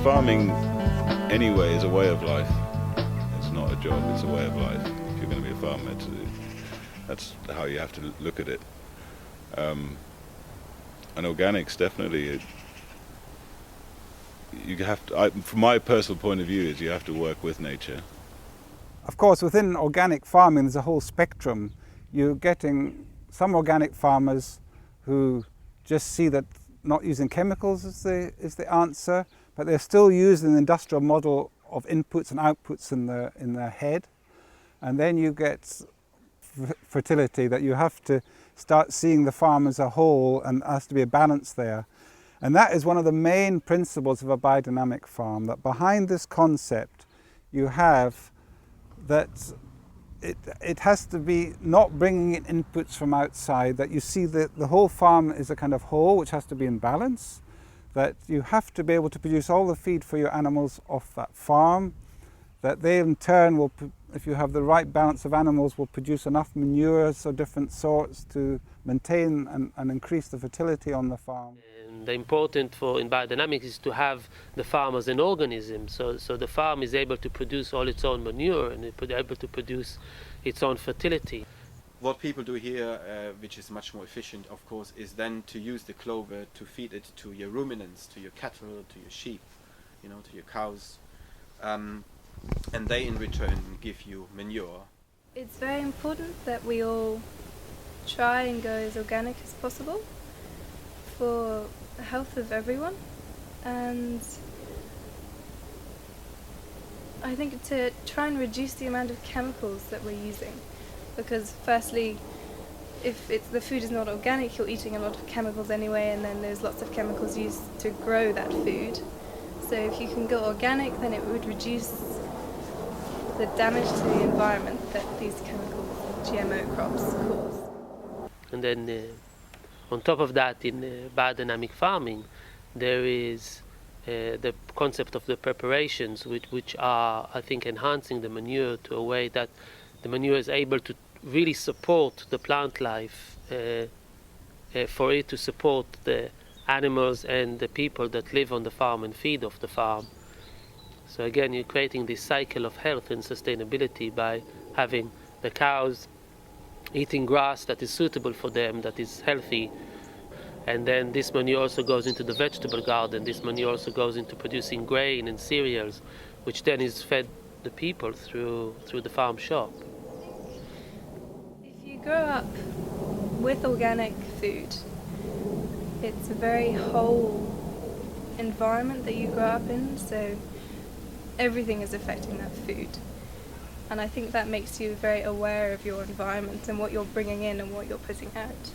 farming anyway is a way of life. It's not a job, it's a way of life. If you're going to be a farmer, that's how you have to look at it. And organics, definitely, you have to, from my personal point of view, is you have to work with nature. Of course, within organic farming, there's a whole spectrum. You're getting some organic farmers who just see that not using chemicals is the answer, but they're still using the industrial model of inputs and outputs in their head. And then you get fertility, that you have to start seeing the farm as a whole, and there has to be a balance there. And that is one of the main principles of a biodynamic farm, that behind this concept you have that it has to be not bringing in inputs from outside, that you see that the whole farm is a kind of whole which has to be in balance, that you have to be able to produce all the feed for your animals off that farm, that they in turn will, if you have the right balance of animals, will produce enough manures of different sorts to maintain and increase the fertility on the farm. And the important in biodynamics is to have the farm as an organism, so the farm is able to produce all its own manure and able to produce its own fertility. What people do here, which is much more efficient, of course, is then to use the clover to feed it to your ruminants, to your cattle, to your sheep, to your cows. And they in return give you manure. It's very important that we all try and go as organic as possible for the health of everyone, and I think to try and reduce the amount of chemicals that we're using, because firstly, if the food is not organic, you're eating a lot of chemicals anyway, and then there's lots of chemicals used to grow that food. So if you can go organic, then it would reduce the damage to the environment that these chemicals and GMO crops cause. And then on top of that, in biodynamic farming, there is the concept of the preparations, which are, I think, enhancing the manure to a way that the manure is able to really support the plant life, for it to support the animals and the people that live on the farm and feed off the farm. So again, you're creating this cycle of health and sustainability by having the cows eating grass that is suitable for them, that is healthy. And then this manure also goes into the vegetable garden. This manure also goes into producing grain and cereals, which then is fed the people through the farm shop. If you grow up with organic food, it's a very whole environment that you grow up in, so everything is affecting that food. And I think that makes you very aware of your environment and what you're bringing in and what you're putting out.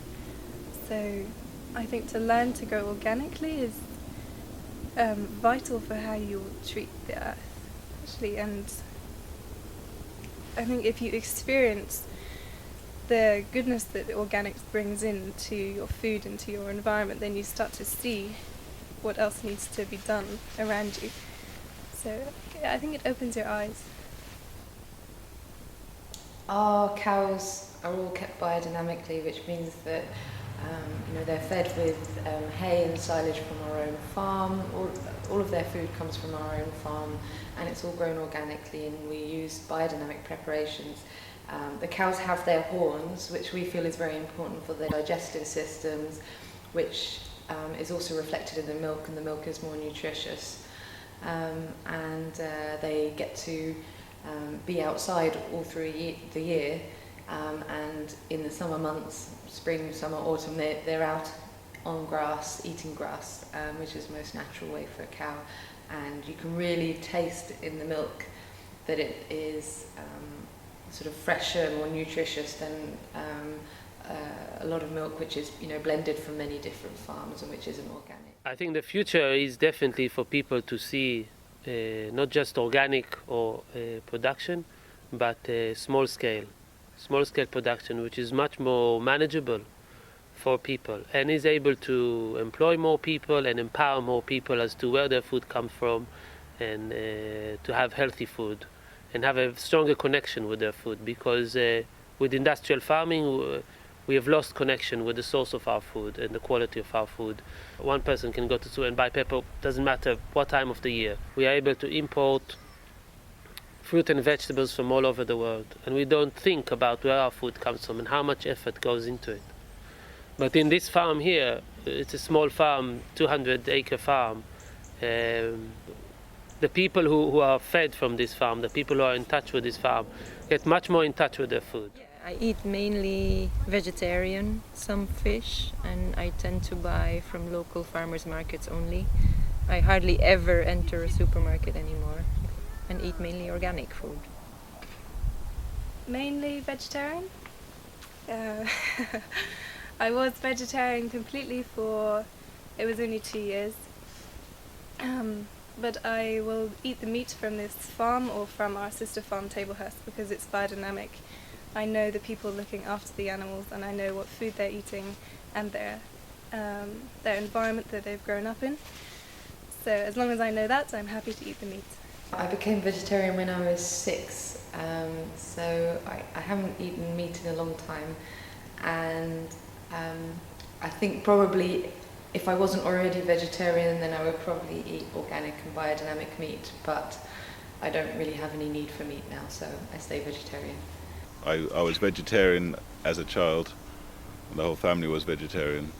So I think to learn to grow organically is vital for how you treat the earth, actually. And I think if you experience the goodness that organics brings into your food and to your environment, then you start to see what else needs to be done around you. So I think it opens your eyes. Our cows are all kept biodynamically, which means that they're fed with hay and silage from our own farm. All of their food comes from our own farm, and it's all grown organically, and we use biodynamic preparations. The cows have their horns, which we feel is very important for their digestive systems, which is also reflected in the milk, and the milk is more nutritious. And they get to be outside all through the year, and in the summer months, spring, summer, autumn, they're out on grass, eating grass, which is the most natural way for a cow. And you can really taste in the milk that it is sort of fresher, more nutritious than a lot of milk which is blended from many different farms and which isn't organic. I think the future is definitely for people to see not just organic or production, but small scale production, which is much more manageable for people and is able to employ more people and empower more people as to where their food comes from, and to have healthy food and have a stronger connection with their food. Because with industrial farming, we have lost connection with the source of our food and the quality of our food. One person can go to the store and buy pepper, doesn't matter what time of the year. We are able to import fruit and vegetables from all over the world, and we don't think about where our food comes from and how much effort goes into it. But in this farm here, it's a small farm, 200-acre farm. The people who are fed from this farm, the people who are in touch with this farm, get much more in touch with their food. I eat mainly vegetarian, some fish, and I tend to buy from local farmers markets only. I hardly ever enter a supermarket anymore and eat mainly organic food. Mainly vegetarian. I was vegetarian completely it was only 2 years. But I will eat the meat from this farm or from our sister farm, Tablehurst, because it's biodynamic. I know the people looking after the animals, and I know what food they're eating and their environment that they've grown up in. So as long as I know that, I'm happy to eat the meat. I became vegetarian when I was 6, so I haven't eaten meat in a long time, and I think probably if I wasn't already vegetarian, then I would probably eat organic and biodynamic meat, but I don't really have any need for meat now, so I stay vegetarian. I was vegetarian as a child, and the whole family was vegetarian,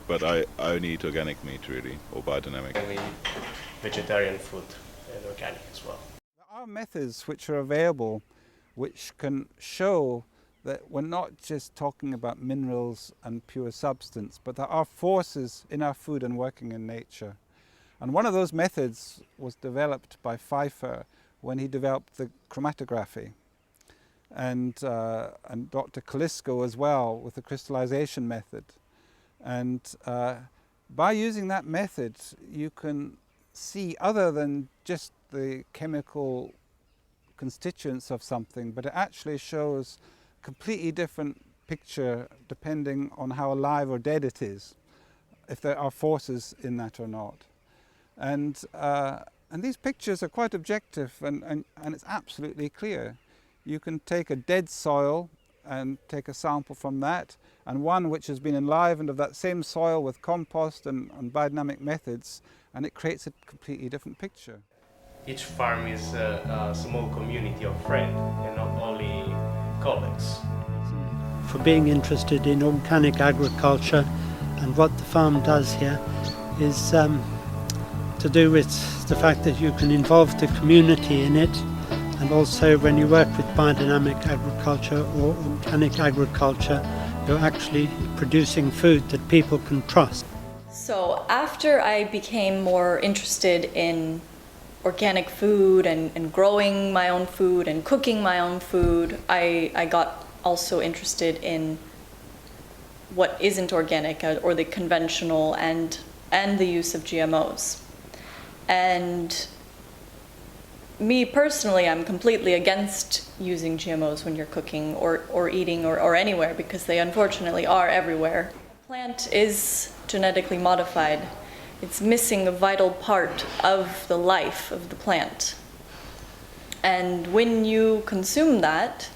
but I only eat organic meat really, or biodynamic. We eat vegetarian food and organic as well. There are methods which are available which can show that we're not just talking about minerals and pure substance, but there are forces in our food and working in nature. And one of those methods was developed by Pfeiffer when he developed the chromatography, and Dr. Kalisko as well with the crystallization method. And by using that method, you can see other than just the chemical constituents of something, but it actually shows a completely different picture depending on how alive or dead it is, if there are forces in that or not. And these pictures are quite objective, and it's absolutely clear. You can take a dead soil and take a sample from that, and one which has been enlivened of that same soil with compost and biodynamic methods, and it creates a completely different picture. Each farm is a small community of friends and not only colleagues. For being interested in organic agriculture, and what the farm does here is to do with the fact that you can involve the community in it, and also when you work with biodynamic agriculture or organic agriculture, you're actually producing food that people can trust. So after I became more interested in organic food and growing my own food and cooking my own food, I got also interested in what isn't organic or the conventional and the use of GMOs. And me personally, I'm completely against using GMOs when you're cooking or eating or anywhere, because they unfortunately are everywhere. The plant is genetically modified. It's missing a vital part of the life of the plant. And when you consume that,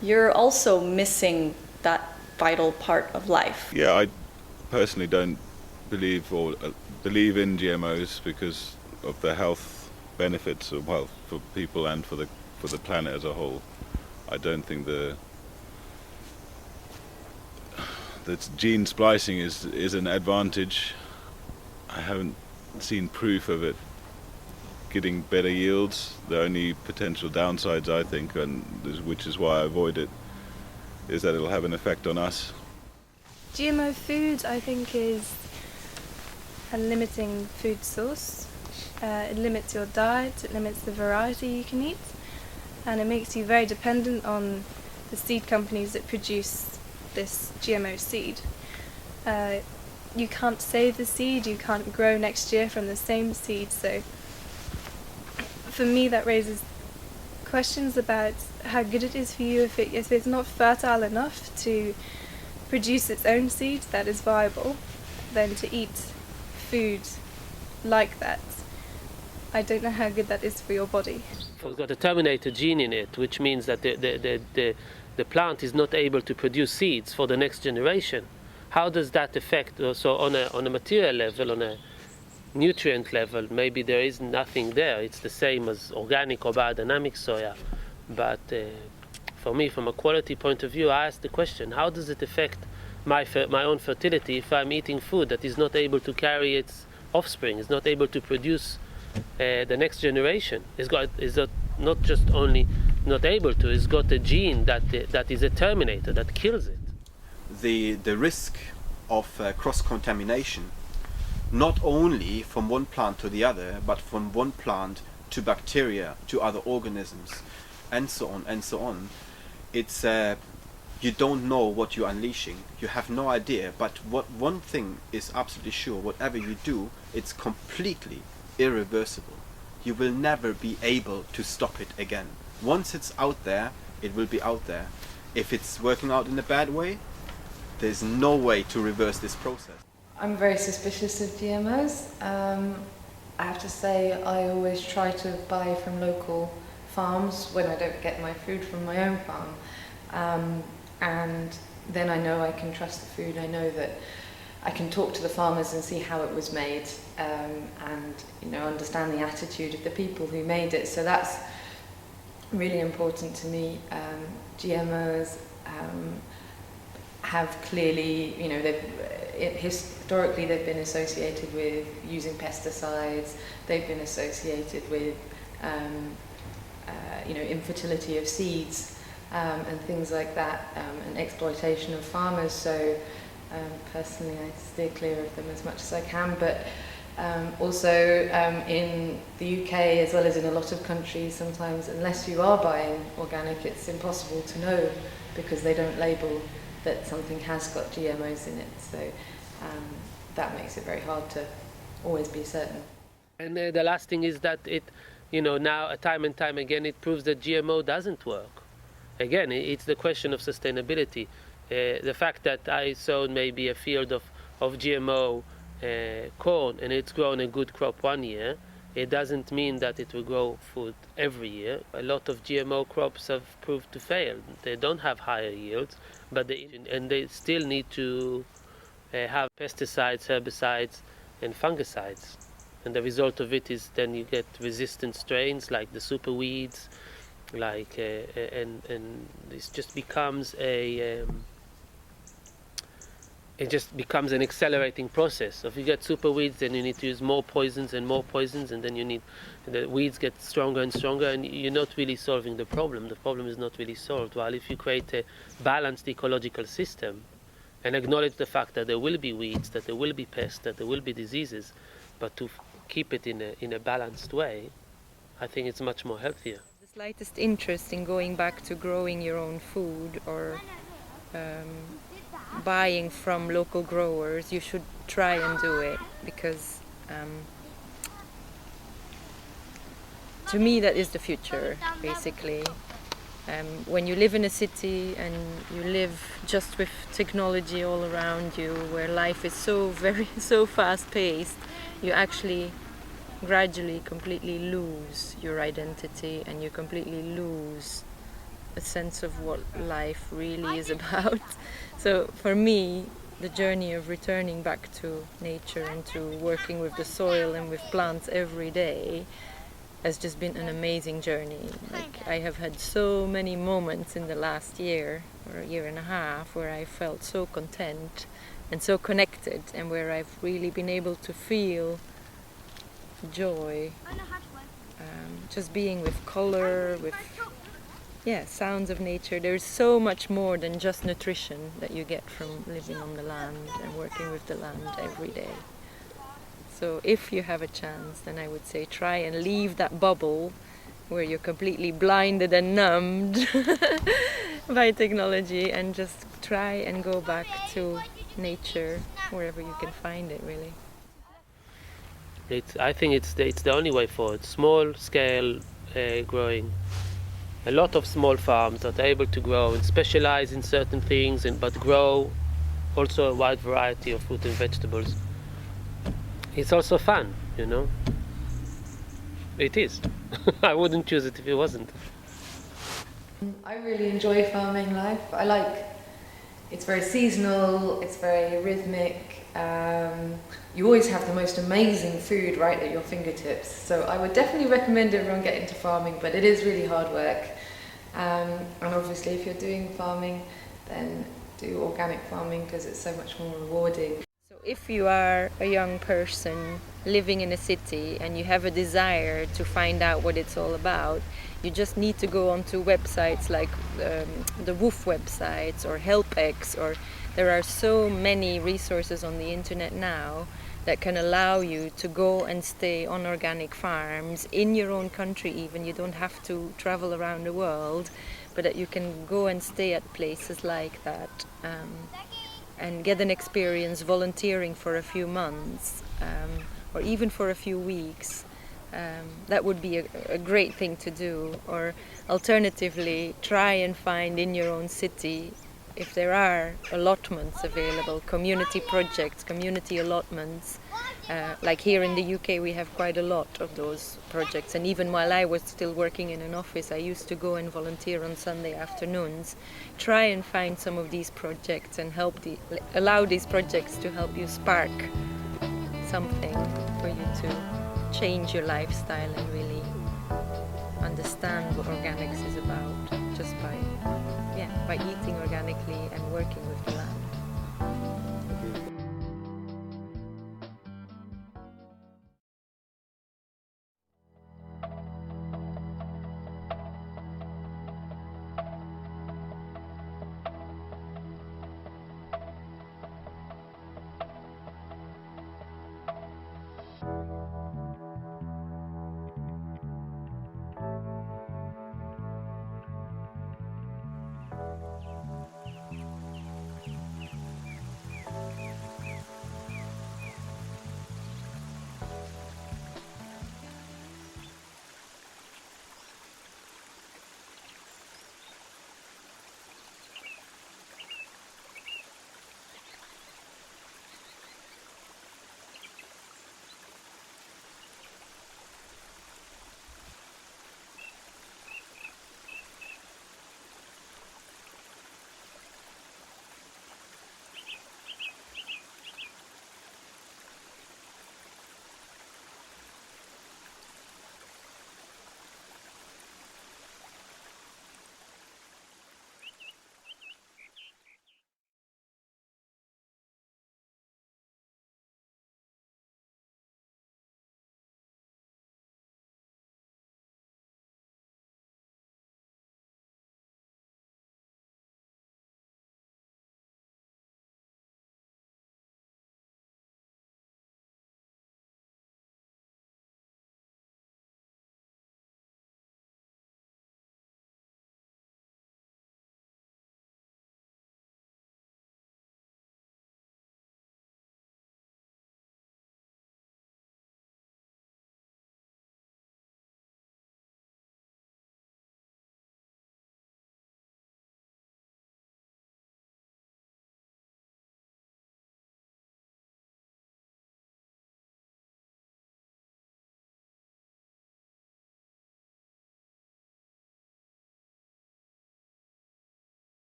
you're also missing that vital part of life. Yeah, I personally don't believe in GMOs because of the health benefits of, well, for people and for the planet as a whole. I don't think that gene splicing is an advantage. I haven't seen proof of it getting better yields. The only potential downsides, I think, which is why I avoid it, is that it'll have an effect on us. GMO food, I think, is a limiting food source. It limits your diet, it limits the variety you can eat, and it makes you very dependent on the seed companies that produce this GMO seed. You can't save the seed, you can't grow next year from the same seed, so for me that raises questions about how good it is for you if it's not fertile enough to produce its own seed that is viable, then to eat food like that. I don't know how good that is for your body. It's got a terminator gene in it, which means that the plant is not able to produce seeds for the next generation. How does that affect? So on a material level, on a nutrient level, maybe there is nothing there. It's the same as organic or biodynamic soya. But for me, from a quality point of view, I ask the question: how does it affect my own fertility if I'm eating food that is not able to carry its offspring, is not able to produce the next generation? Is not just only not able to, it's got a gene that is a terminator, that kills it. The risk of cross-contamination, not only from one plant to the other, but from one plant to bacteria, to other organisms, and so on, it's you don't know what you're unleashing. You have no idea. But one thing is absolutely sure: whatever you do, it's completely irreversible. You will never be able to stop it again. Once it's out there, it will be out there. If it's working out in a bad way, there's no way to reverse this process. I'm very suspicious of GMOs. I have to say I always try to buy from local farms when I don't get my food from my own farm. And then I know I can trust the food. I know that I can talk to the farmers and see how it was made, and understand the attitude of the people who made it. So that's really important to me. GMOs have clearly, historically they've been associated with using pesticides. They've been associated with infertility of seeds and things like that, and exploitation of farmers. So personally I steer clear of them as much as I can, but also in the UK, as well as in a lot of countries, sometimes unless you are buying organic, it's impossible to know because they don't label that something has got GMOs in it. So that makes it very hard to always be certain. And the last thing is that it, now time and time again, it proves that GMO doesn't work. Again, it's the question of sustainability. The fact that I sowed maybe a field of GMO corn and it's grown a good crop one year, it doesn't mean that it will grow food every year. A lot of GMO crops have proved to fail. They don't have higher yields, but they still need to have pesticides, herbicides, and fungicides. And the result of it is then you get resistant strains like the super weeds, and this just becomes it just becomes an accelerating process. So if you get super weeds, then you need to use more poisons, and then the weeds get stronger and stronger, and you're not really solving the problem. The problem is not really solved. While if you create a balanced ecological system and acknowledge the fact that there will be weeds, that there will be pests, that there will be diseases, but to keep it in a balanced way, I think it's much more healthier. The slightest interest in going back to growing your own food or buying from local growers, you should try and do it, because to me that is the future, basically. When you live in a city and you live just with technology all around you, where life is so fast-paced, you actually gradually completely lose your identity, and you completely lose a sense of what life really is about. So for me, the journey of returning back to nature and to working with the soil and with plants every day has just been an amazing journey. Like, I have had so many moments in the last year or a year and a half where I felt so content and so connected, and where I've really been able to feel joy, just being with color, with sounds of nature. There's so much more than just nutrition that you get from living on the land and working with the land every day. So if you have a chance, then I would say try and leave that bubble where you're completely blinded and numbed by technology, and just try and go back to nature wherever you can find it, really. I think it's the only way forward. Small scale growing. A lot of small farms that are able to grow and specialize in certain things, but grow also a wide variety of fruit and vegetables. It's also fun, It is. I wouldn't choose it if it wasn't. I really enjoy farming life. I like, it's very seasonal, it's very rhythmic. You always have the most amazing food right at your fingertips. So I would definitely recommend everyone get into farming, but it is really hard work. And obviously if you're doing farming, then do organic farming because it's so much more rewarding. So if you are a young person living in a city and you have a desire to find out what it's all about, you just need to go onto websites like the WOOF websites or HelpX, or there are so many resources on the internet now that can allow you to go and stay on organic farms in your own country even. You don't have to travel around the world, but that you can go and stay at places like that and get an experience volunteering for a few months or even for a few weeks. That would be a great thing to do. Or alternatively, try and find in your own city if there are allotments available, community projects, community allotments. Like here in the UK we have quite a lot of those projects, and even while I was still working in an office I used to go and volunteer on Sunday afternoons. Try and find some of these projects and allow these projects to help you spark something for you to change your lifestyle and really understand what organics is about, just by eating organically and working with the land.